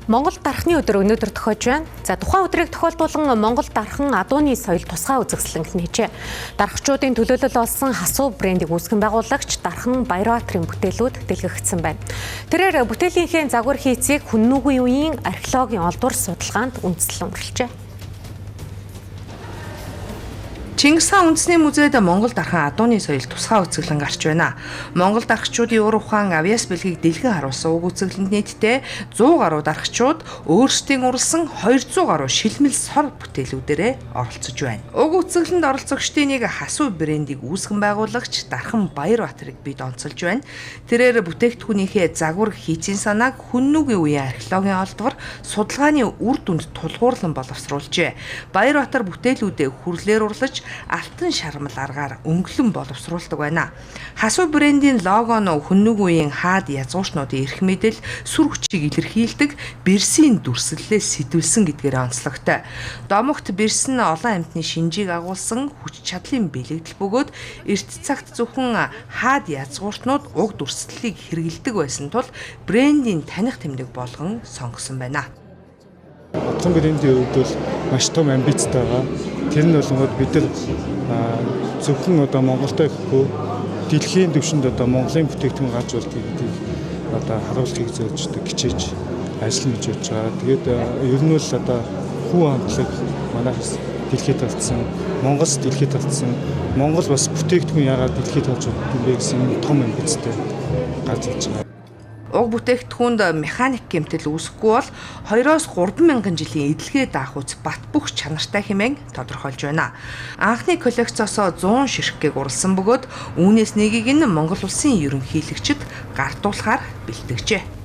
Монгол дархны өдөр өнөөдөр тохиож байна. За тухайн өдрийг тохиолдуулан Монгол дархан адууны соёл тусгай үзэсгэлэнт нээжээ. Дархчдын төлөөлөл олсон Хасуу брендийг үүсгэн байгуулагч Дархан Баярбаатарын бүтээлүүд дэлгэгдсэн байна. Тэрээр бүтээлийнхээ загвар хийцийг хүннүүгийн үеийн археологийн олдвор судалгаанд үндэслэн урилжээ. Чингис хаан үндэсний музейд Монгол дархан адууны соёл тусгай үзэсгэлэн гарч байна. Монгол дархчдын ур ухаан авьяас бэлгийг дэлгэн харуулсан уг үзэсгэлэнд нийтдээ 100 гаруй дархчууд өөрсдийн урлсан 200 гаруй шилмэл сор бүтээлүүдээрээ оролцож байна. Уг үзэсгэлэнд оролцогчдын нэг Хасуу брендийг үүсгэн байгуулагч Дархан Баярбаатарыг бид онцолж байна. Тэрээр бүтээгдэхүүнийхээ загвар хийцийн санааг хүннүүгийн үеийн археологийн олдвор судалгааны үр дүнд тулгуурлан боловсруулжээ. Баярбаатар бүтээлүүдээ хүрлээр урлаж алтан шармал аргаар өнгөлөн боловсруулдаг байна. Хасуу брендийн лого нь хүннүүгийн үеийн хаад язгуурчнуудын эрх мэдэл, сүр хүчийг илэрхийлдэг бэрсийн дүрслэлээс сэтвэлсэн гэдгээр онцлогтой. Домогт бэрс нь олон амьтны шинжийг агуулсан хүч чадлын бэлэгдэл бөгөөд эрт цагт зөвхөн хаад язгуурчнууд уг дүрслэлийг хэрэгэлдэг байсан тул брендийн таних тэмдэг болгон сонгосон байна. Отгон брендийн хувьд бол маш том амбицтай байгаа. Тэр нь бол бид нар зөвхөн Монголтой гэхгүй дэлхийн түвшинд Монголын бүтээгдэхүүн гарч болдгийг харуулахыг зорьждог хичээж ажиллана гэж бодож байгаа. Тэгээд ер нь бол хүү хамтлаг манайхс дэлхийд талцсан, Монголс дэлхийд талцсан, Монгол бас бүтээгдэхүүн яагаад дэлхийд талж байгаа бэ гэсэн том амбицтай гарч ирж байгаа. Уг бүтээгдэхүүнд механик гэмтэл үүсэхгүй бол 2-3 мянган жилийн эдлэгээ даах үс бат бөх чанартай хэмээн тодорхойлж байна. Анхны коллекцоос 100 ширхгийг урлсан бөгөөд үүнээс нэгийг нь Монгол улсын ерөнхийлөгчд гардуулахаар бэлтгэжээ.